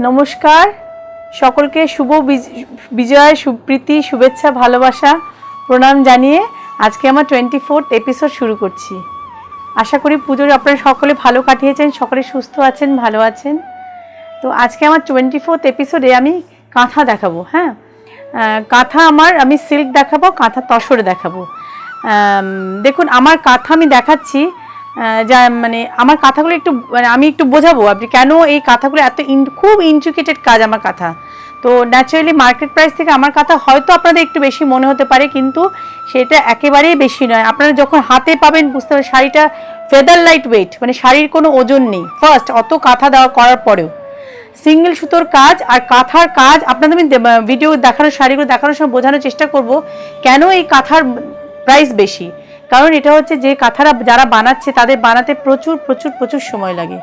নমস্কার সকলকে শুভ বিজয় সুপ্রীতি শুভেচ্ছা ভালোবাসা প্রণাম জানিয়ে আজকে আমার 24th এপিসোড শুরু করছি। আশা করি পুজোর আপনারা সকলে ভালো কাটিয়েছেন, সকলে সুস্থ আছেন, ভালো আছেন। তো আজকে আমার 24th এপিসোডে আমি কাঁথা দেখাবো। হ্যাঁ, কাঁথা আমি সিল্ক দেখাবো, কাঁথা তসরে দেখাবো। দেখুন আমার কাঁথা আমি দেখাচ্ছি, যা মানে আমার কাঁথাগুলো একটু আমি একটু বোঝাবো আপনি কেন এই কাঁথাগুলো এত খুব ইন্ট্রিকেটেড কাজ আমার কাঁথা। তো ন্যাচারালি মার্কেট প্রাইস থেকে আমার কাঁথা হয়তো আপনাদের একটু বেশি মনে হতে পারে, কিন্তু সেটা একেবারেই বেশি নয়। আপনারা যখন হাতে পাবেন বুঝতে পারবেন শাড়িটা ফেদার লাইট ওয়েট, মানে শাড়ির কোনো ওজন নেই। ফার্স্ট অত কাঁথা দেওয়া করার পরেও সিঙ্গেল সুতোর কাজ আর কাঁথার কাজ আপনাদের আমি ভিডিও দেখানোর শাড়িগুলো দেখানোর সময় বোঝানোর চেষ্টা করব কেন এই কাঁথার প্রাইস বেশি। কারণ এটা হচ্ছে যে কাঁথারা যারা বানাচ্ছে তাদের বানাতে প্রচুর প্রচুর প্রচুর সময় লাগে।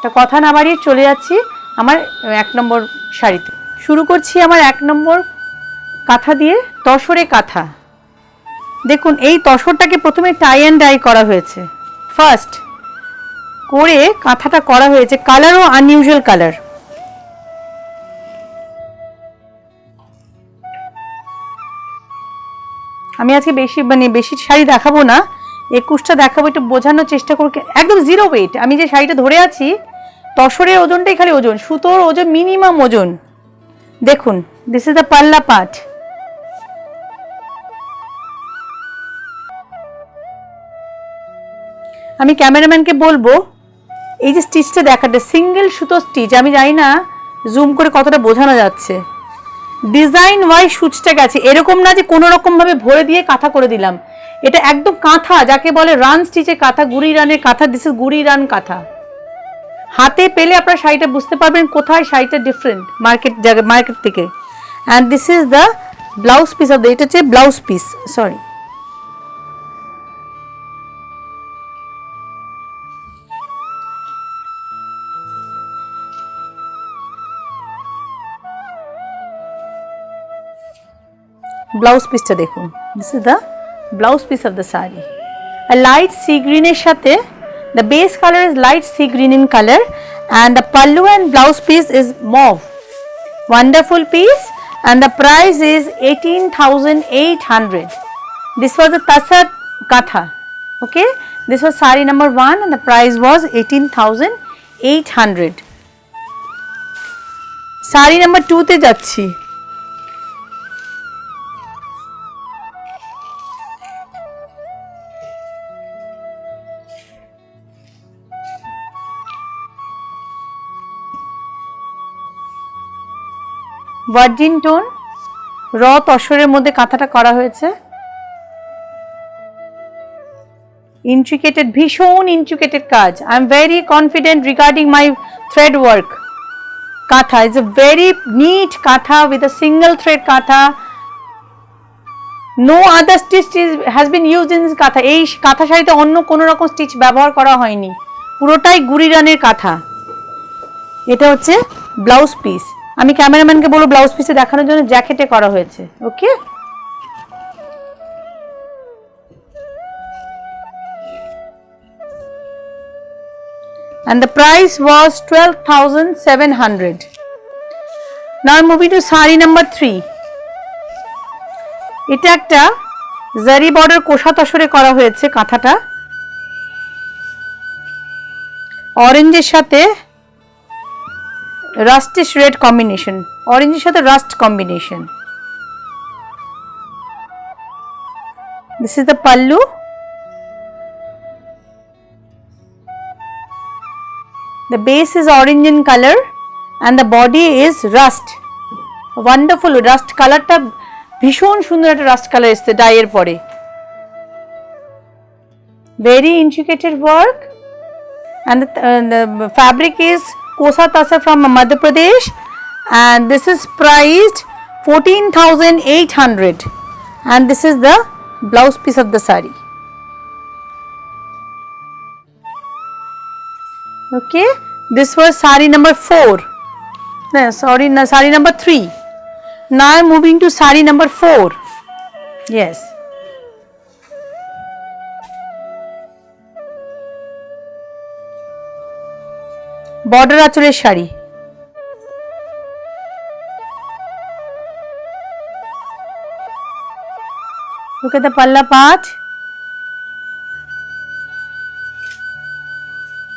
তা কথা না বাড়িয়ে চলে যাচ্ছি আমার 1 নম্বর শাড়িতে। শুরু করছি আমার 1 নম্বর কাঁথা দিয়ে, তসরে কাঁথা। দেখুন এই তসরটাকে প্রথমে টাই অ্যান্ড ডাই করা হয়েছে। ফার্স্ট করে কাঁথাটা করা হয়েছে, কালারও আনইউজুয়াল কালার। আমি আজকে বেশি শাড়ি দেখাবো না, 21টা দেখাবো, একটু বোঝানোর চেষ্টা করব। একদম জিরো ওয়েট, আমি যে শাড়িটা ধরে আছি তসরের ওজনটাই খালি ওজন, সুতোর ওজন মিনিমাম ওজন। দেখুন দিস ইজ দ্য পাল্লা পার্ট। আমি ক্যামেরাম্যানকে বলবো এই যে স্টিচটা দেখাতে, সিঙ্গেল সুতো স্টিচ, আমি জানি না জুম করে কতটা বোঝানো যাচ্ছে। ডিজাইন ওয়াইজ সূচটা গেছে, এরকম না যে কোনো রকম ভাবে ভরে দিয়ে কাঁথা করে দিলাম। এটা একদম কাঁথা, যাকে বলে রান স্টিচের কাঁথা, গুড়ি রানের কাঁথা। দিস ইজ গুড়ি রান কাঁথা। হাতে পেলে আপনারা শাড়িটা বুঝতে পারবেন কোথায় শাড়িটা ডিফারেন্ট মার্কেট থেকে। And this is the blouse piece of the, এটা হচ্ছে ব্লাউজ পিস, সরি ব্লাউজ পিসটা দেখুন। This is the blouse piece of the sari. Light sea গ্রিনের সাথে, the base color is light sea green in color and the pallu and blouse piece is mauve. Wonderful piece and the price is 18,800. This was the tasar katha. Okay, this was sari number 1 and the price was 18,800. Sari number 2 te jacchi. Virgin tone র তসরের মধ্যে কাঁথাটা করা হয়েছে। ইন্ট্রিকেটেড, ভীষণ intricated কাজ। I am very confident regarding my thread work. Kantha is a very neat kantha with a single thread kantha. No other stitch has been used in this kantha. এই কাঁথা শাড়িতে অন্য কোনো রকম স্টিচ ব্যবহার করা হয়নি, পুরোটাই গুড়ি রানের কাঁথা। এটা হচ্ছে ব্লাউজ পিস। আমি ক্যামেরাম্যানকে বলবো ব্লাউজ পিসে দেখানোর জন্য, জ্যাকেটে করা হয়েছে। ওকে, and the price was 12,700. Now moving to sari number 3. এটা একটা জারি বর্ডার কোষা তসরে করা হয়েছে কাঁথাটা। অরেঞ্জের সাথে রাস্টিশ রেড কম্বিনেশন, অরেঞ্জের সাথে rust combination. This is the pallu. The base is orange in color and the body is rust. Wonderful rust কালারটা, ভীষণ সুন্দর একটা রাস্ট কালার এসছে ডাইয়ের পরে। Very intricate work and the fabric is Kosa Tasar from Madhya Pradesh and this is priced 14,800 and this is the blouse piece of the sari. Okay, this was sari number 4. No, sorry, no, sari number 3. Now I am moving to sari number 4. Yes. Border আঁচলের sari, Look at the palla part.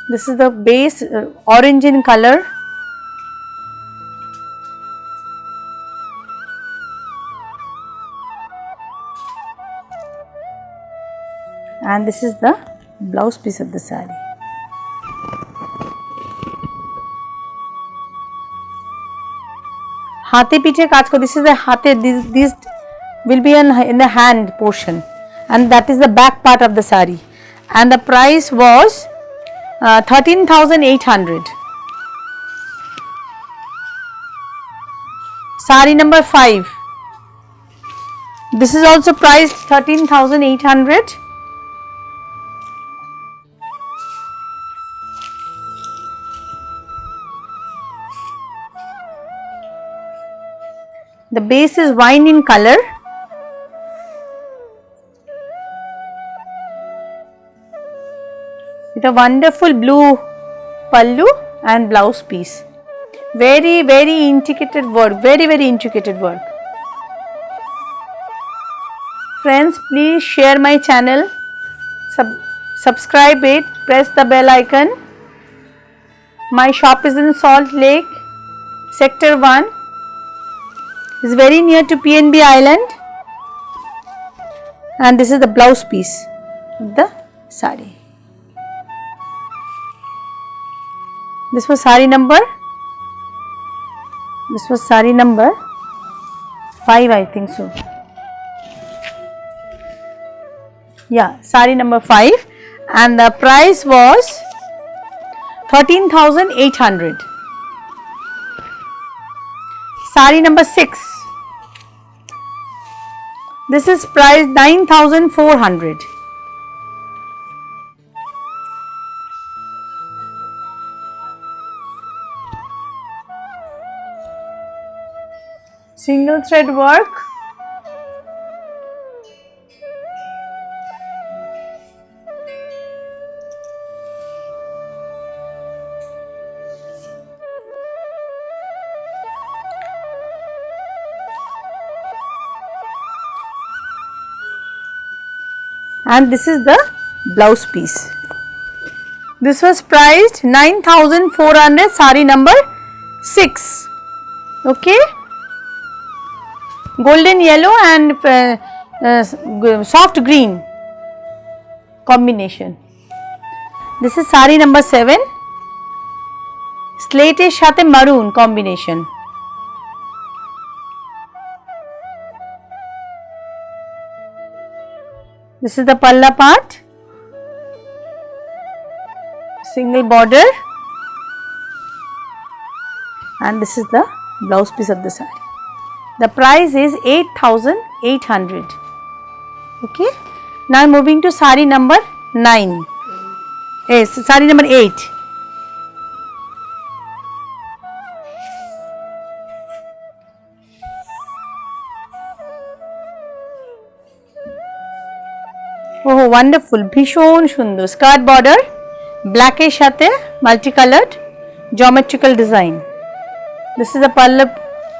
This is the base, orange in color. And this is the blouse piece of the saree. Hate piche kaaj ko. This is the hate. This will be in the hand portion, and that is the back part of the saree. And the price was 13,800. Saree number 5. This is also priced 13,800. The base is wine in color. With a wonderful blue pallu and blouse piece. Very intricate work. Very intricate work. Friends, please share my channel. Subscribe it. Press the bell icon. My shop is in Salt Lake, Sector 1. It's very near to PNB Island. And this is the blouse piece of the saree. This was saree number 5, I think so. Yeah, saree number 5, and the price was 13,800. Saree number 6. This is priced 9,400. Single thread work. And this is the blouse piece. This was priced 9,400, saree number 6. Okay. Golden yellow and soft green combination. This is saree number 7. Slate-ish সাথে maroon combination. This is the palla part. Single border. And this is the blouse piece of the saree. The price is 8,800. Okay. Now moving to saree number 9. Yes, saree number 8. Oh, wonderful! Bhishon সুন্দর skirt border, black এর সাথে multicolored geometrical design. This is the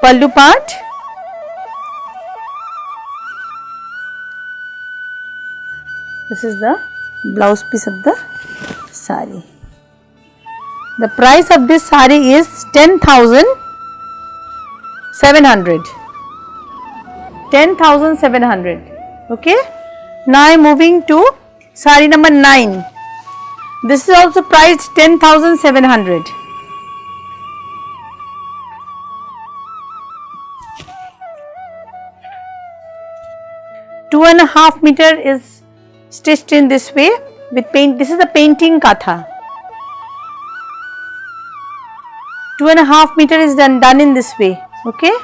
pallu part. This is the blouse piece of the saree. The price of this saree is 10,700. 10,700. Okay. Now I am moving to saree number 9. This is also priced 10,700. Two and a half meter is stitched in this way with paint. This is the painting katha. 2.5 meter is done in this way. Okay.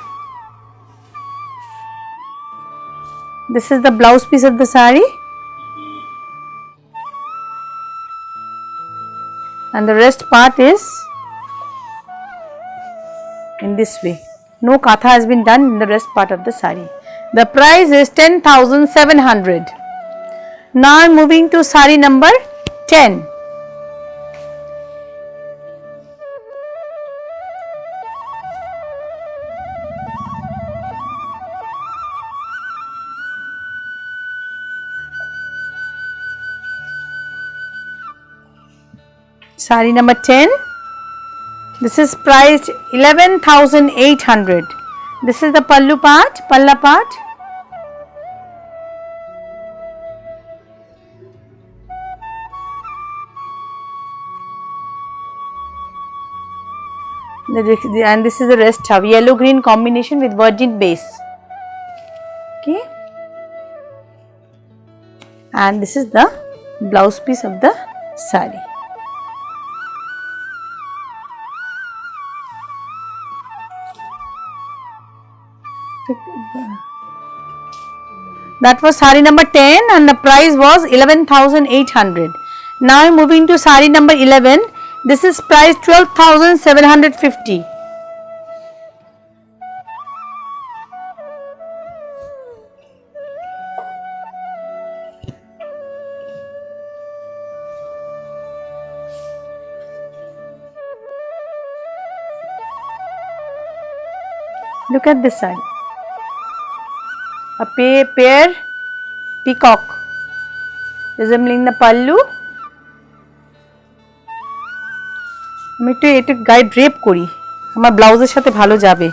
This is the blouse piece of the saree, and the rest part is in this way. No katha has been done in the rest part of the saree. The price is 10,700. Now I am moving to saree number 10. Sari number 10. This is priced 11,800. This is the pallu part, palla part. And this is the rest have yellow green combination with virgin base. Okay, and this is the blouse piece of the sari. That was sari number 10 and the price was 11,800. Now I am moving to sari number 11. This is price 12,750. Look at this side. A pair peacock resembling the pallu. আমি একটু গায়ে drape করি, আমার ব্লাউজের সাথে ভালো যাবে।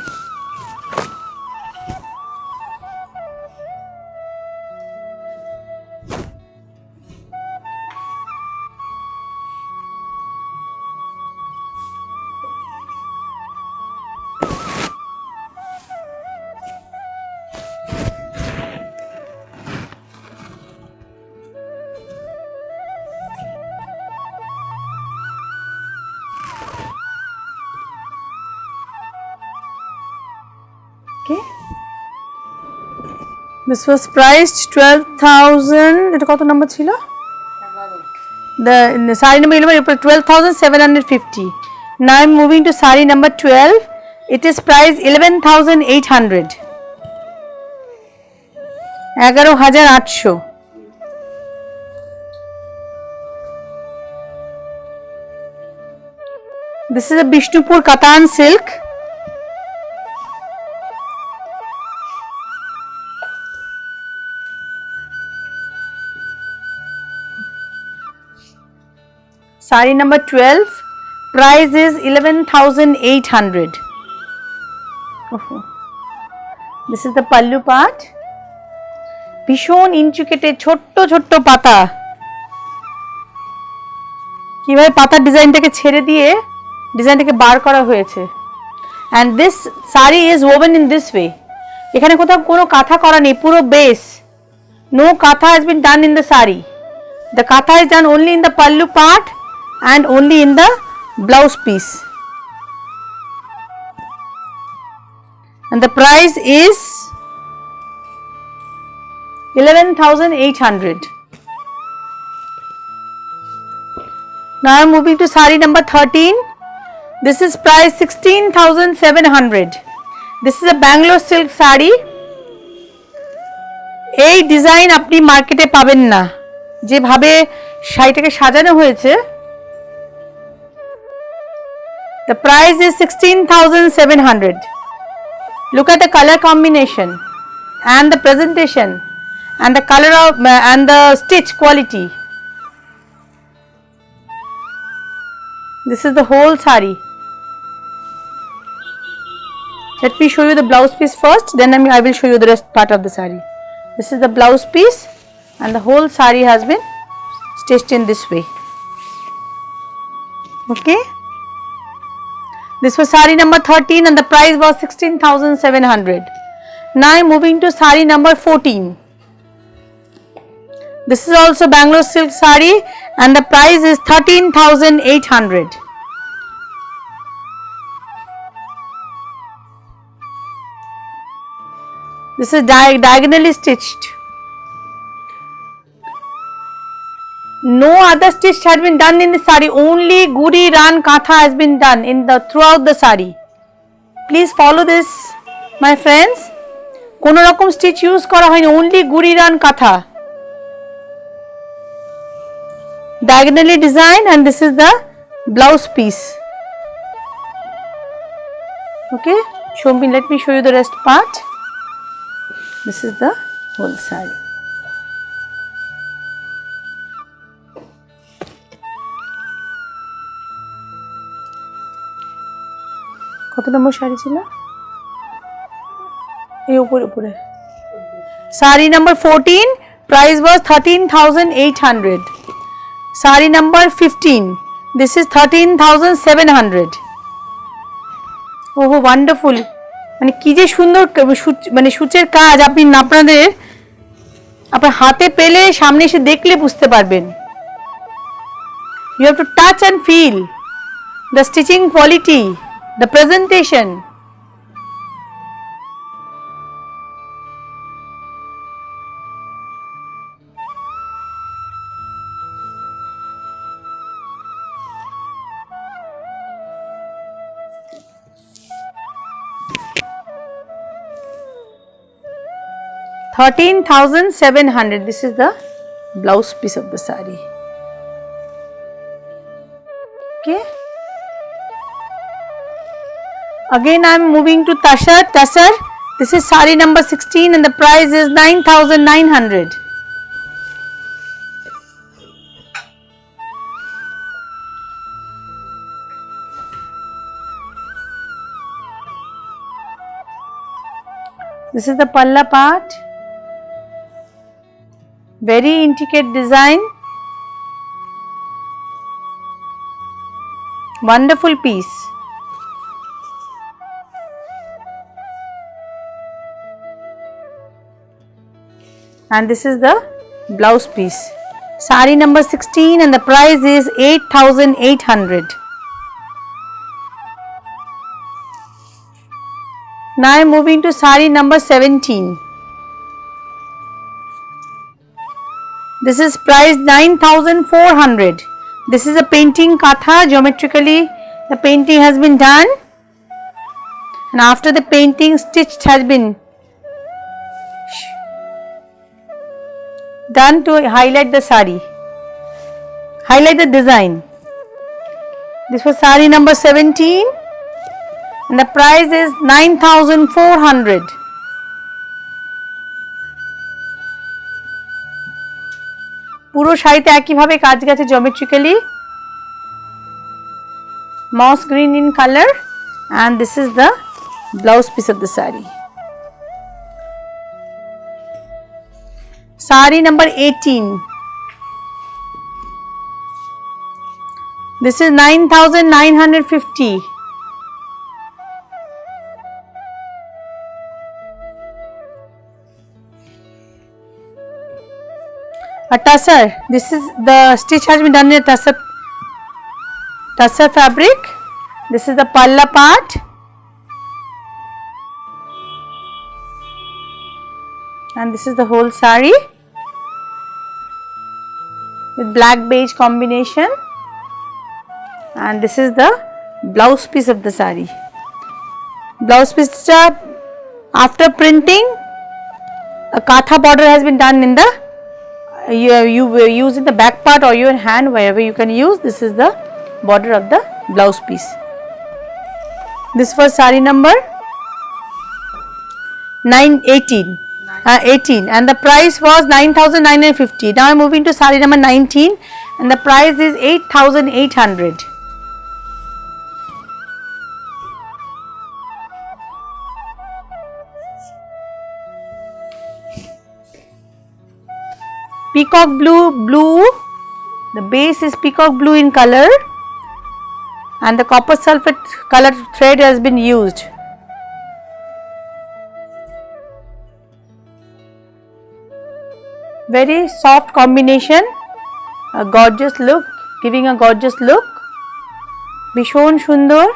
Okay. This was priced 12,000. এটা কত নাম্বার ছিল? The sari number 11 12,750. Now I am moving to sari number 12. It is priced 11,800. 11,800. This is a Bishnupur Katan silk. Sari number 12, price is 11,800. This is the pallu part. ভীষণ ইন্ট্রিকেটেড ছোট্ট ছোট্ট পাতা, কিভাবে পাতার ডিজাইনটাকে ছেড়ে দিয়ে ডিজাইনটাকে বার করা হয়েছে। and this sari is woven in this way. এখানে কোথাও কোনো কাঁথা করা নেই, পুরো base, no katha has been done in the sari. The katha is done only in the pallu part and only in the blouse piece, and the price is 11,800. Now I am moving to sari number 13. This is price 16,700. This is a Bangalore silk sari. এই design আপনি মার্কেটে পাবেন না, যেভাবে শাড়িটাকে সাজানো হয়েছে। The price is 16,700. Look at the color combination and the presentation and the color of and the stitch quality. This is the whole sari. Let me show you the blouse piece first, then I will show you the rest part of the sari. This is the blouse piece and the whole sari has been stitched in this way. Okay. This was sari number 13 and the price was 16,700. Now I am moving to sari number 14. This is also Bangalore silk sari and the price is 13,800. This is diagonally stitched. No other stitch has been done in the sari, only Guri Ran Katha has been done in the throughout the sari. Please follow this, my friends. Kono rokom stitch use kora hoyni, only Guri Ran Katha. Diagonally designed, and this is the blouse piece. Okay, let me show you the rest part. This is the whole sari. কত নম্বর শাড়ি ছিল? এই উপরে sari number 14, price was 13,800. Sari number 15, this is 13,700. ওহো wonderful, মানে কি যে সুন্দর মানে সূচের কাজ। আপনি আপনার হাতে পেলে সামনে এসে দেখলে বুঝতে পারবেন। You have to touch and feel the stitching quality, the presentation. $13,700. This is the blouse piece of the saree. Okay. Again I am moving to Tassar. This is saree number 16 and the price is 9,900. This is the palla part. Very intricate design. Wonderful piece. And this is the blouse piece. Saree number 16 and the price is 8,800. Now I am moving to saree number 17. This is priced 9,400. This is a painting katha. Geometrically the painting has been done, and after the painting stitched has been done to highlight the saree, highlight the design. This was saree number 17 and the price is 9,400. পুরো শাড়িতে একইভাবে কাজ গেছে geometrically. Moss green in color, and this is the blouse piece of the saree. Saree number 18. This is 9,950. A tussar. This is the stitch has been done in a tussar fabric. This is the palla part. And this is the whole saree with black beige combination. And this is the blouse piece of the saree. Blouse piece, after printing, a katha border has been done in the you use in the back part or your hand, wherever you can use. This is the border of the blouse piece. This was saree number 18 and the price was 9,950. Now I am moving to saree number 19 and the price is 8,800. Peacock blue, the base is peacock blue in color and the copper sulphate color thread has been used. Very soft combination, a gorgeous look, giving a gorgeous look. Bishon Shundor.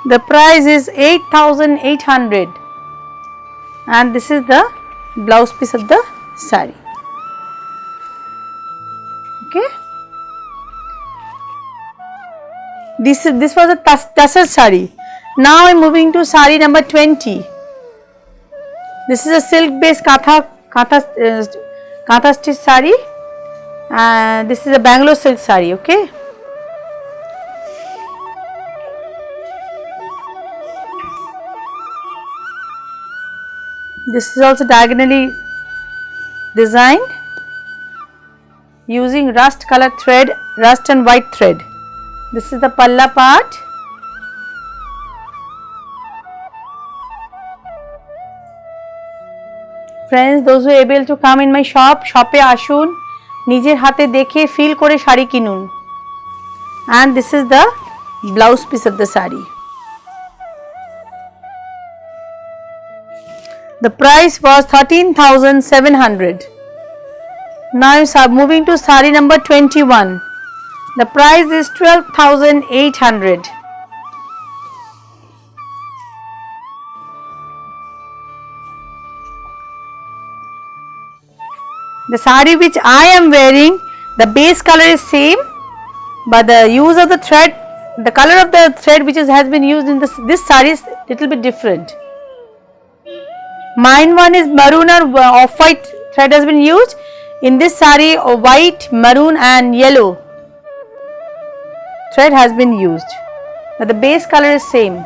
The price is 8,800 and this is the blouse piece of the saree. Okay. This was a tussar saree. Now I am moving to saree number 20. This is a silk based katha stitch saree. This is a Bangalore silk saree. Okay. This is also diagonally designed using rust color thread, rust and white thread. This is the palla part Friends, those who are able to come in my shop, শপে আসুন, নিজের হাতে দেখে feel করে শাড়ি কিনুন। And this is the blouse piece of the saree. The price was 13,700. Now moving to saree number 21. The price is 12,800. The saree which I am wearing, the base color is same, but the use of the thread, the color of the thread which has been used in this saree is little bit different. Mine one is maroon or off-white thread has been used. In this saree, white, maroon and yellow thread has been used, but the base color is same.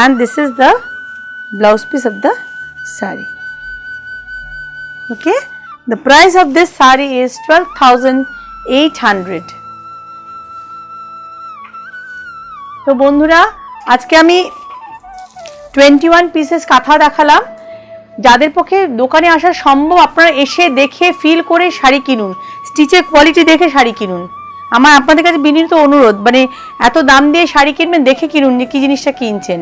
And this is the blouse piece of the saree. Okay, the price of this saree is 12,800. তো বন্ধুরা, আজকে আমি 21 pieces কাঁথা দেখালাম। যাদের পক্ষে দোকানে আসা সম্ভব, আপনারা এসে দেখে ফিল করে শাড়ি কিনুন, স্টিচের কোয়ালিটি দেখে শাড়ি কিনুন। আমার আপনাদের কাছে বিনীত অনুরোধ, মানে এত দাম দিয়ে শাড়ি কিনবেন, দেখে কিনুন যে কী জিনিসটা কিনছেন।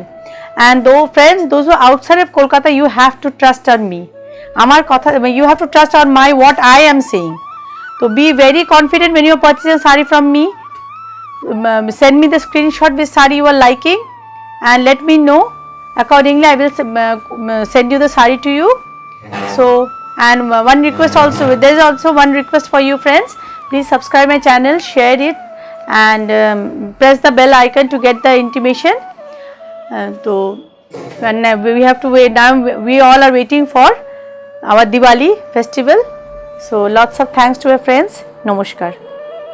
And friends, those who are outside of Kolkata, you have to trust on me. আমার কথা, you have to trust on my what I am saying. So be very confident when you are purchasing saree from me. Send me the screenshot with saree you are liking and let me know. Accordingly, I will send you the saree to you. So, and one request also, there is also one request for you friends. Please subscribe my channel, share it and press the bell icon to get the intimation. So, and we have to wait now, we all are waiting for our Diwali festival. So, lots of thanks to our friends. Namaskar.